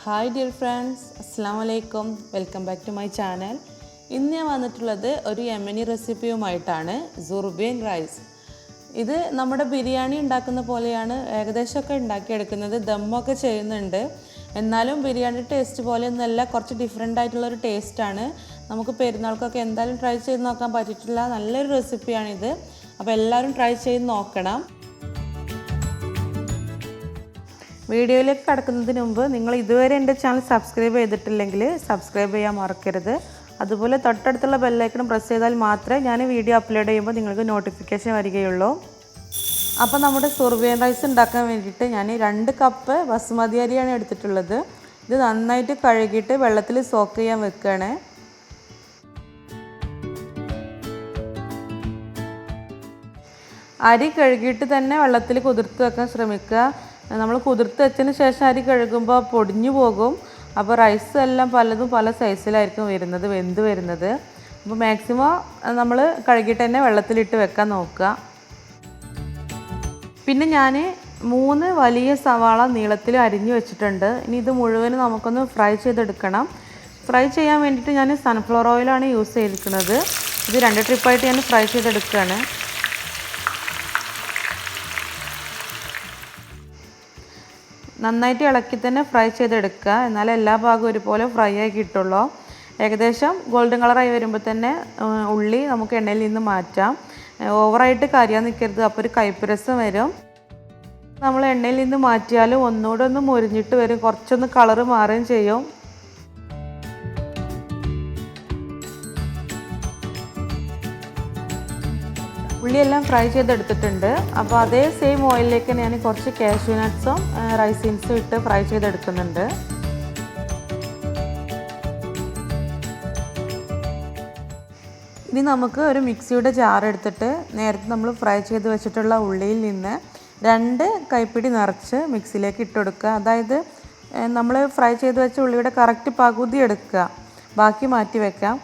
Hi dear friends, അസ്സലാമു അലൈക്കും. Welcome back to my channel. ഇന്ന് ഞാൻ വന്നിട്ടുള്ളത് ഒരു യമനി റെസിപ്പിയുമായിട്ടാണ്. സുർബിയൻ റൈസ്. ഇത് നമ്മുടെ ബിരിയാണി ഉണ്ടാക്കുന്ന പോലെയാണ് ഏകദേശമൊക്കെ ഉണ്ടാക്കിയെടുക്കുന്നത്. ദമ്മൊക്കെ ചെയ്യുന്നുണ്ട്. എന്നാലും ബിരിയാണി ടേസ്റ്റ് പോലെയൊന്നുമല്ല, കുറച്ച് ഡിഫറെൻ്റ് ആയിട്ടുള്ളൊരു ടേസ്റ്റാണ്. നമുക്ക് പെരുന്നാൾക്കൊക്കെ എന്തായാലും ട്രൈ ചെയ്ത് നോക്കാൻ പറ്റിയിട്ടുള്ള നല്ലൊരു റെസിപ്പിയാണിത്. അപ്പോൾ എല്ലാവരും ട്രൈ ചെയ്ത് നോക്കണം. വീഡിയോയിലേക്ക് കടക്കുന്നതിന് മുമ്പ് നിങ്ങൾ ഇതുവരെ എൻ്റെ ചാനൽ സബ്സ്ക്രൈബ് ചെയ്തിട്ടില്ലെങ്കിൽ സബ്സ്ക്രൈബ് ചെയ്യാൻ മറക്കരുത്. അതുപോലെ തൊട്ടടുത്തുള്ള ബെല്ലൈക്കൺ പ്രസ് ചെയ്താൽ മാത്രമേ ഞാൻ വീഡിയോ അപ്ലോഡ് ചെയ്യുമ്പോൾ നിങ്ങൾക്ക് നോട്ടിഫിക്കേഷൻ വരികയുള്ളൂ. അപ്പോൾ നമ്മുടെ സുർബിയൻ റൈസ് ഉണ്ടാക്കാൻ വേണ്ടിയിട്ട് ഞാൻ 2 കപ്പ് ബസ്മതി അരിയാണ് എടുത്തിട്ടുള്ളത്. ഇത് നന്നായിട്ട് കഴുകിയിട്ട് വെള്ളത്തിൽ സോക്ക് ചെയ്യാൻ വെക്കുകയാണ്. അരി കഴുകിയിട്ട് തന്നെ വെള്ളത്തിൽ കുതിർത്ത് വെക്കാൻ ശ്രമിക്കുക. നമ്മൾ കുതിർത്ത് വെച്ചതിന് ശേഷം അരി കഴുകുമ്പോൾ പൊടിഞ്ഞു പോകും. അപ്പോൾ റൈസ് എല്ലാം പലതും പല സൈസിലായിരിക്കും വെന്ത് വരുന്നത്. അപ്പോൾ മാക്സിമം നമ്മൾ കഴുകിയിട്ട് തന്നെ വെള്ളത്തിലിട്ട് വെക്കാൻ നോക്കുക. പിന്നെ ഞാൻ 3 വലിയ സവാള നീളത്തിൽ അരിഞ്ഞു വെച്ചിട്ടുണ്ട്. ഇനി ഇത് മുഴുവനും നമുക്കൊന്ന് ഫ്രൈ ചെയ്തെടുക്കണം. ഫ്രൈ ചെയ്യാൻ വേണ്ടിയിട്ട് ഞാൻ സൺഫ്ലവർ ഓയിലാണ് യൂസ് ചെയ്തിരിക്കുന്നത്. ഇത് 2 ട്രിപ്പായിട്ട് ഞാൻ ഫ്രൈ ചെയ്തെടുക്കുകയാണ്. നന്നായിട്ട് ഇളക്കി തന്നെ ഫ്രൈ ചെയ്തെടുക്കുക, എന്നാലേ എല്ലാ ഭാഗവും ഒരുപോലെ ഫ്രൈ ആയി കിട്ടുള്ളൂ. ഏകദേശം ഗോൾഡൻ കളറായി വരുമ്പോൾ തന്നെ ഉള്ളി നമുക്ക് എണ്ണയിൽ നിന്ന് മാറ്റാം. ഓവറായിട്ട് കരിയാൻ നിൽക്കരുത്, അപ്പോൾ ഒരു കയ്പ്പ് രസം വരും. നമ്മൾ എണ്ണയിൽ നിന്ന് മാറ്റിയാലും ഒന്നുകൂടെ ഒന്ന് മുരിഞ്ഞിട്ട് വരും, കുറച്ചൊന്ന് കളറ് മാറുകയും ചെയ്യും. ഉള്ളിയെല്ലാം ഫ്രൈ ചെയ്തെടുത്തിട്ടുണ്ട്. അപ്പോൾ അതേ സെയിം ഓയിലിലേക്ക് ഞാൻ കുറച്ച് കാഷ്യൂ നട്ട്സും റൈസിൻസും ഇട്ട് ഫ്രൈ ചെയ്തെടുക്കുന്നുണ്ട്. ഇനി നമുക്ക് ഒരു മിക്സിയുടെ ജാർ എടുത്തിട്ട് നേരത്തെ നമ്മൾ ഫ്രൈ ചെയ്ത് വെച്ചിട്ടുള്ള ഉള്ളിയിൽ നിന്ന് 2 കൈപ്പിടി നിറച്ച് മിക്സിയിലേക്ക് ഇട്ട് കൊടുക്കുക. അതായത് നമ്മൾ ഫ്രൈ ചെയ്ത് വെച്ച ഉള്ളിയുടെ കറക്റ്റ് പകുതി എടുക്കുക, ബാക്കി മാറ്റി വെക്കാം.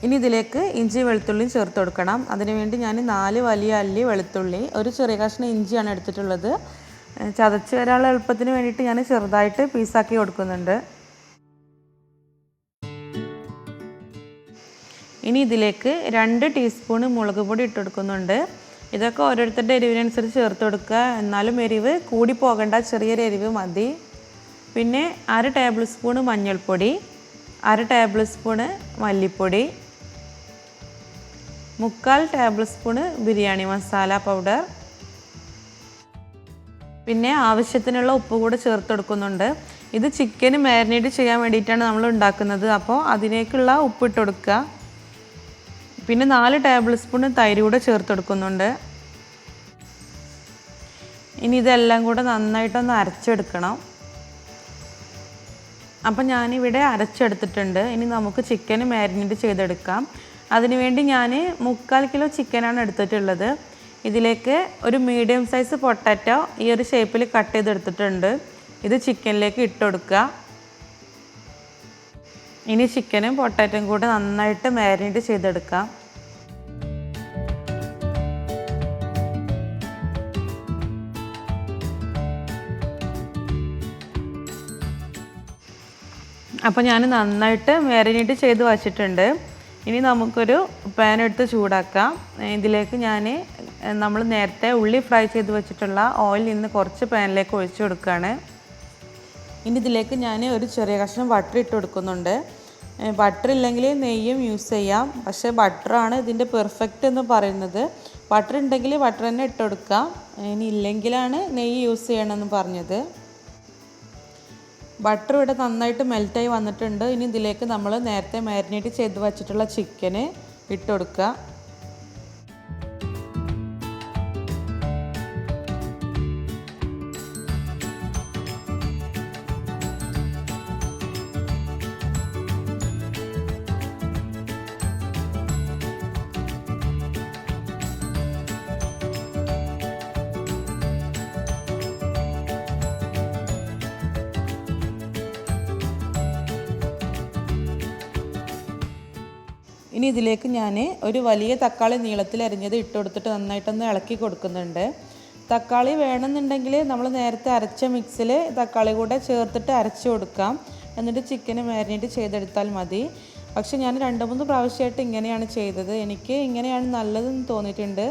ഇനി ഇതിലേക്ക് ഇഞ്ചി വെളുത്തുള്ളിയും ചേർത്ത് കൊടുക്കണം. അതിനുവേണ്ടി ഞാൻ 4 വലിയ അല്ലി വെളുത്തുള്ളി, ഒരു ചെറിയ കഷ്ണം ഇഞ്ചിയാണ് എടുത്തിട്ടുള്ളത്. ചതച്ച് വരാനുള്ള എളുപ്പത്തിന് വേണ്ടിയിട്ട് ഞാൻ ചെറുതായിട്ട് പീസാക്കി കൊടുക്കുന്നുണ്ട്. ഇനി ഇതിലേക്ക് 2 ടീസ്പൂൺ മുളക് പൊടി ഇട്ട് കൊടുക്കുന്നുണ്ട്. ഇതൊക്കെ ഓരോരുത്തരുടെ എരിവിനനുസരിച്ച് ചേർത്ത് കൊടുക്കുക. എന്നാലും എരിവ് കൂടി പോകേണ്ട, ചെറിയൊരു എരിവ് മതി. പിന്നെ 1/2 ടേബിൾ സ്പൂൺ മഞ്ഞൾപ്പൊടി, 1/2 ടേബിൾ സ്പൂൺ മല്ലിപ്പൊടി, 3/4 table spoon biryani masala powder, പിന്നെ ആവശ്യത്തിനുള്ള ഉപ്പ് കൂടെ ചേർത്ത് കൊടുക്കുന്നുണ്ട്. ഇത് ചിക്കൻ മാരിനേറ്റ് ചെയ്യാൻ വേണ്ടിയിട്ടാണ് നമ്മൾ ഉണ്ടാക്കുന്നത്, അപ്പോൾ അതിലേക്കുള്ള ഉപ്പ് ഇട്ട് കൊടുക്കുക. പിന്നെ 4 ടേബിൾ സ്പൂൺ തൈര് കൂടെ ചേർത്ത് കൊടുക്കുന്നുണ്ട്. ഇനി ഇതെല്ലാം കൂടെ നന്നായിട്ടൊന്ന് അരച്ചെടുക്കണം. അപ്പം ഞാനിവിടെ അരച്ചെടുത്തിട്ടുണ്ട്. ഇനി നമുക്ക് ചിക്കൻ മാരിനേറ്റ് ചെയ്തെടുക്കാം. അതിനുവേണ്ടി ഞാൻ 3/4 കിലോ ചിക്കനാണ് എടുത്തിട്ടുള്ളത്. ഇതിലേക്ക് ഒരു മീഡിയം സൈസ് പൊട്ടാറ്റോ ഈ ഒരു ഷേപ്പിൽ കട്ട് ചെയ്തെടുത്തിട്ടുണ്ട്. ഇത് ചിക്കനിലേക്ക് ഇട്ട് കൊടുക്കുക. ഇനി ചിക്കനും പൊട്ടാറ്റോയും കൂടെ നന്നായിട്ട് മാരിനേറ്റ് ചെയ്തെടുക്കാം. അപ്പോൾ ഞാൻ നന്നായിട്ട് മാരിനേറ്റ് ചെയ്ത് വച്ചിട്ടുണ്ട്. ഇനി നമുക്കൊരു പാൻ എടുത്ത് ചൂടാക്കാം. ഇതിലേക്ക് നമ്മൾ നേരത്തെ ഉള്ളി ഫ്രൈ ചെയ്ത് വെച്ചിട്ടുള്ള ഓയിൽ നിന്ന് കുറച്ച് പാനിലേക്ക് ഒഴിച്ചു കൊടുക്കുകയാണ്. ഇനി ഇതിലേക്ക് ഞാൻ ഒരു ചെറിയ കഷ്ണം ബട്ടർ ഇട്ട് കൊടുക്കുന്നുണ്ട്. ബട്ടർ ഇല്ലെങ്കിൽ നെയ്യും യൂസ് ചെയ്യാം, പക്ഷേ ബട്ടറാണ് ഇതിൻ്റെ പെർഫെക്റ്റ് എന്ന് പറയുന്നത്. ബട്ടർ ഉണ്ടെങ്കിൽ ബട്ടർ തന്നെ ഇട്ട് കൊടുക്കാം, ഇനി ഇല്ലെങ്കിലാണ് നെയ്യ് യൂസ് ചെയ്യണമെന്ന് പറഞ്ഞത്. ബട്ടർ ഇവിടെ നന്നായിട്ട് മെൽറ്റായി വന്നിട്ടുണ്ട്. ഇനി ഇതിലേക്ക് നമ്മൾ നേരത്തെ മാരിനേറ്റ് ചെയ്ത് വച്ചിട്ടുള്ള ചിക്കന് ഇട്ട് കൊടുക്കുക. ഇനി ഇതിലേക്ക് ഞാൻ ഒരു വലിയ തക്കാളി നീളത്തിൽ അരിഞ്ഞത് ഇട്ട് കൊടുത്തിട്ട് നന്നായിട്ടൊന്ന് ഇളക്കി കൊടുക്കുന്നുണ്ട്. തക്കാളി വേണമെന്നുണ്ടെങ്കിൽ നമ്മൾ നേരത്തെ അരച്ച മിക്സിൽ തക്കാളി കൂടെ ചേർത്തിട്ട് അരച്ച് കൊടുക്കാം. എന്നിട്ട് ചിക്കൻ മാരിനേറ്റ് ചെയ്തെടുത്താൽ മതി. പക്ഷെ ഞാൻ 2-3 പ്രാവശ്യമായിട്ട് ഇങ്ങനെയാണ് ചെയ്തത്. എനിക്ക് ഇങ്ങനെയാണ് നല്ലതെന്ന് തോന്നിയിട്ടുണ്ട്.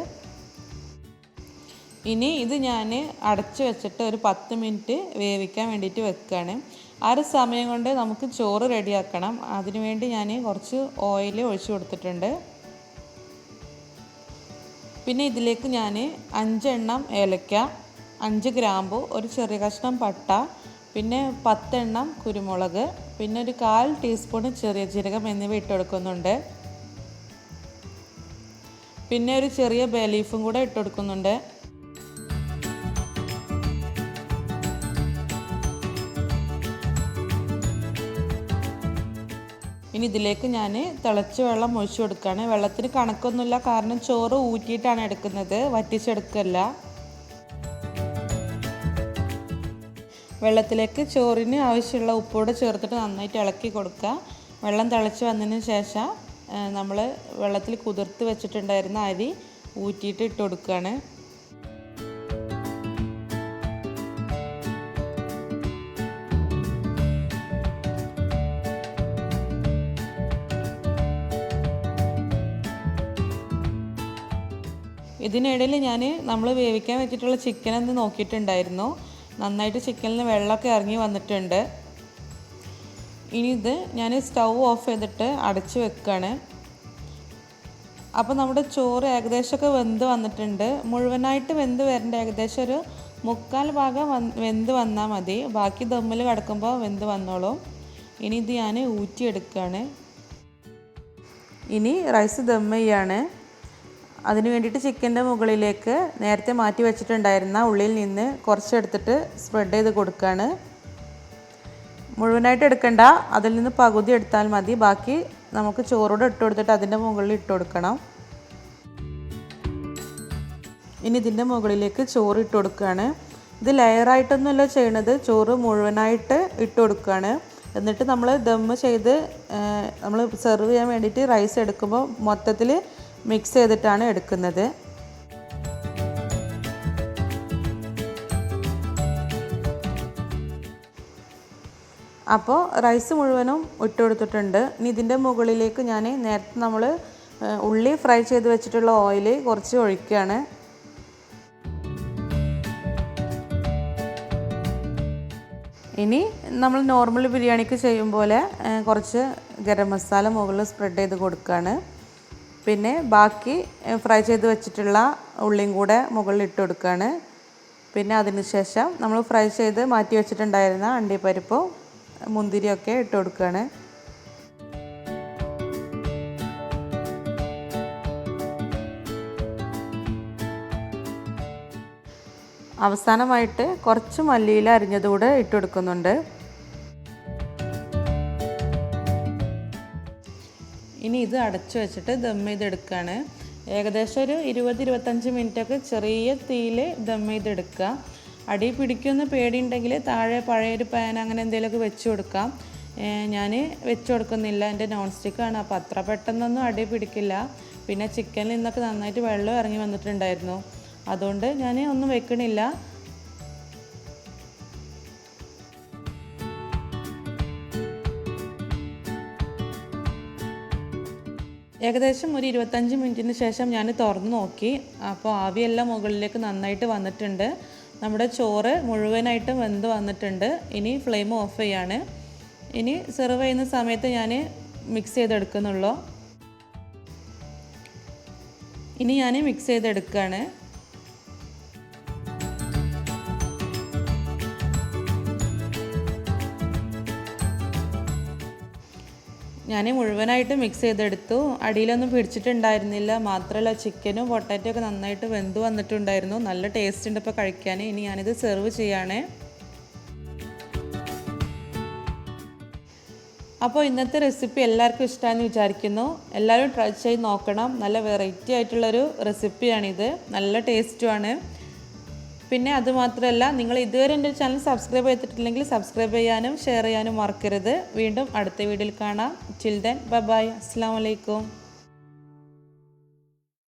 ഇനി ഇത് ഞാൻ അടച്ച് വെച്ചിട്ട് ഒരു 10 മിനിറ്റ് വേവിക്കാൻ വേണ്ടിയിട്ട് വെക്കുകയാണ്. ആ ഒരു സമയം കൊണ്ട് നമുക്ക് ചോറ് റെഡിയാക്കണം. അതിനുവേണ്ടി ഞാൻ കുറച്ച് ഓയിൽ ഒഴിച്ച് കൊടുത്തിട്ടുണ്ട്. പിന്നെ ഇതിലേക്ക് ഞാൻ 5 എണ്ണം ഏലക്ക, 5 ഗ്രാമ്പു, ഒരു ചെറിയ കഷ്ണം പട്ട, പിന്നെ 10 എണ്ണം കുരുമുളക്, പിന്നെ ഒരു 1/4 ടീസ്പൂൺ ചെറിയ ജീരകം എന്നിവ ഇട്ട് കൊടുക്കുന്നുണ്ട്. പിന്നെ ഒരു ചെറിയ ബേ ലീഫും കൂടെ ഇട്ട് കൊടുക്കുന്നുണ്ട്. ഇനി ഇതിലേക്ക് ഞാൻ തിളച്ച വെള്ളം ഒഴിച്ചു കൊടുക്കുകയാണ്. വെള്ളത്തിന് കണക്കൊന്നുമില്ല, കാരണം ചോറ് ഊറ്റിയിട്ടാണ് എടുക്കുന്നത്, വറ്റിച്ചെടുക്കല്ല. വെള്ളത്തിലേക്ക് ചോറിന് ആവശ്യമുള്ള ഉപ്പോടെ ചേർത്തിട്ട് നന്നായിട്ട് ഇളക്കി കൊടുക്കുക. വെള്ളം തിളച്ച് വന്നതിന് ശേഷം നമ്മൾ വെള്ളത്തിൽ കുതിർത്ത് വെച്ചിട്ടുണ്ടായിരുന്ന അരി ഊറ്റിയിട്ട് ഇട്ട് കൊടുക്കുകയാണ്. ഇതിനിടയിൽ നമ്മൾ വേവിക്കാൻ വെച്ചിട്ടുള്ള ചിക്കൻ ഒന്ന് നോക്കിയിട്ടുണ്ടായിരുന്നു. നന്നായിട്ട് ചിക്കനിൽ നിന്ന് വെള്ളമൊക്കെ ഇറങ്ങി വന്നിട്ടുണ്ട്. ഇനി ഇത് ഞാൻ സ്റ്റൗ ഓഫ് ചെയ്തിട്ട് അടച്ച് വെക്കുകയാണ്. അപ്പോൾ നമ്മുടെ ചോറ് ഏകദേശമൊക്കെ വെന്ത് വന്നിട്ടുണ്ട്. മുഴുവനായിട്ട് വെന്ത് വരേണ്ട, ഏകദേശം ഒരു 3/4 ഭാഗം വെന്ത് വന്നാൽ മതി. ബാക്കി ദമ്മിൽ കിടക്കുമ്പോൾ വെന്ത് വന്നോളും. ഇനി ഇത് ഞാൻ ഊറ്റിയെടുക്കുകയാണ്. ഇനി റൈസ് ദം ചെയ്യാണ്. അതിന് വേണ്ടിയിട്ട് ചിക്കൻ്റെ മുകളിലേക്ക് നേരത്തെ മാറ്റി വെച്ചിട്ടുണ്ടായിരുന്ന ഉള്ളിൽ നിന്ന് കുറച്ചെടുത്തിട്ട് സ്പ്രെഡ് ചെയ്ത് കൊടുക്കുകയാണ്. മുഴുവനായിട്ട് എടുക്കണ്ട, അതിൽ നിന്ന് പകുതി എടുത്താൽ മതി. ബാക്കി നമുക്ക് ചോറോടെ ഇട്ട് കൊടുത്തിട്ട് അതിൻ്റെ മുകളിൽ ഇട്ട് കൊടുക്കണം. ഇനി ഇതിൻ്റെ മുകളിലേക്ക് ചോറ് ഇട്ട് കൊടുക്കുകയാണ്. ഇത് ലെയറായിട്ടൊന്നുമല്ല ചെയ്യണത്, ചോറ് മുഴുവനായിട്ട് ഇട്ട് കൊടുക്കുകയാണ്. എന്നിട്ട് നമ്മൾ ദം ചെയ്ത് നമ്മൾ സെർവ് ചെയ്യാൻ വേണ്ടിയിട്ട് റൈസ് എടുക്കുമ്പോൾ മൊത്തത്തിൽ മിക്സ് ചെയ്തിട്ടാണ് എടുക്കുന്നത്. അപ്പോൾ റൈസ് മുഴുവനും ഇട്ട് കൊടുത്തിട്ടുണ്ട്. ഇനി ഇതിൻ്റെ മുകളിലേക്ക് ഞാൻ നേരത്തെ നമ്മൾ ഉള്ളി ഫ്രൈ ചെയ്ത് വെച്ചിട്ടുള്ള ഓയിൽ കുറച്ച് ഒഴിക്കുകയാണ്. ഇനി നമ്മൾ നോർമൽ ബിരിയാണിക്ക് ചെയ്യും പോലെ കുറച്ച് ഗരം മസാല മുകളിൽ സ്പ്രെഡ് ചെയ്ത് കൊടുക്കുകയാണ്. പിന്നെ ബാക്കി ഫ്രൈ ചെയ്ത് വെച്ചിട്ടുള്ള ഉള്ളിയും കൂടെ മുകളിൽ ഇട്ട് കൊടുക്കുകയാണ്. പിന്നെ അതിന് ശേഷം നമ്മൾ ഫ്രൈ ചെയ്ത് മാറ്റി വെച്ചിട്ടുണ്ടായിരുന്ന അണ്ടിപ്പരിപ്പും മുന്തിരിയൊക്കെ ഇട്ട് കൊടുക്കുകയാണ്. അവസാനമായിട്ട് കുറച്ച് മല്ലിയില അരിഞ്ഞതുകൂടെ ഇട്ട് കൊടുക്കുന്നുണ്ട്. ഇനി ഇത് അടച്ചു വെച്ചിട്ട് ദം ചെയ്തെടുക്കുകയാണ്. ഏകദേശം ഒരു 20-25 മിനിറ്റൊക്കെ ചെറിയ തീയിൽ ദം ചെയ്തെടുക്കുക. അടി പിടിക്കുമെന്ന് പേടിയുണ്ടെങ്കിൽ താഴെ പഴയൊരു പാൻ അങ്ങനെ എന്തെങ്കിലുമൊക്കെ വെച്ച് കൊടുക്കാം. ഞാൻ വെച്ച് കൊടുക്കുന്നില്ല, എൻ്റെ നോൺ സ്റ്റിക്കാണ്, അപ്പോൾ അത്ര പെട്ടെന്നൊന്നും അടി പിടിക്കില്ല. പിന്നെ ചിക്കനിൽ നിന്നൊക്കെ നന്നായിട്ട് വെള്ളം ഇറങ്ങി വന്നിട്ടുണ്ടായിരുന്നു, അതുകൊണ്ട് ഞാൻ ഒന്നും വെക്കണില്ല. ഏകദേശം ഒരു 25 മിനിറ്റിന് ശേഷം ഞാൻ തുറന്ന് നോക്കി. അപ്പോൾ ആവിയെല്ലാം മുകളിലേക്ക് നന്നായിട്ട് വന്നിട്ടുണ്ട്. നമ്മുടെ ചോറ് മുഴുവനായിട്ടും വെന്ത് വന്നിട്ടുണ്ട്. ഇനി ഫ്ലെയിം ഓഫ് ചെയ്യാണ്. ഇനി സെർവ് ചെയ്യുന്ന സമയത്ത് ഞാൻ മിക്സ് ചെയ്തെടുക്കുന്നുള്ളൂ. ഇനി ഞാൻ മിക്സ് ചെയ്തെടുക്കുകയാണ്. ഞാൻ മുഴുവനായിട്ട് മിക്സ് ചെയ്തെടുത്തു. അടിയിലൊന്നും പിടിച്ചിട്ടുണ്ടായിരുന്നില്ല. മാത്രമല്ല ചിക്കനും പൊട്ടാറ്റോ ഒക്കെ നന്നായിട്ട് വെന്ത് വന്നിട്ടുണ്ടായിരുന്നു. നല്ല ടേസ്റ്റ് ഉണ്ട് ഇപ്പോൾ കഴിക്കാൻ. ഇനി ഞാനിത് സെർവ് ചെയ്യാണ്. അപ്പോൾ ഇന്നത്തെ റെസിപ്പി എല്ലാവർക്കും ഇഷ്ടമാണെന്ന് വിചാരിക്കുന്നു. എല്ലാവരും ട്രൈ ചെയ്ത് നോക്കണം. നല്ല വെറൈറ്റി ആയിട്ടുള്ളൊരു റെസിപ്പിയാണിത്, നല്ല ടേസ്റ്റുമാണ്. പിന്നെ അതുമാത്രമല്ല, നിങ്ങൾ ഇതുവരെ എൻ്റെ ചാനൽ സബ്സ്ക്രൈബ് ചെയ്തിട്ടില്ലെങ്കിൽ സബ്സ്ക്രൈബ് ചെയ്യാനും ഷെയർ ചെയ്യാനും മറക്കരുത്. വീണ്ടും അടുത്ത വീഡിയോയിൽ കാണാം. Till then bye bye. അസ്സലാമു അലൈക്കും.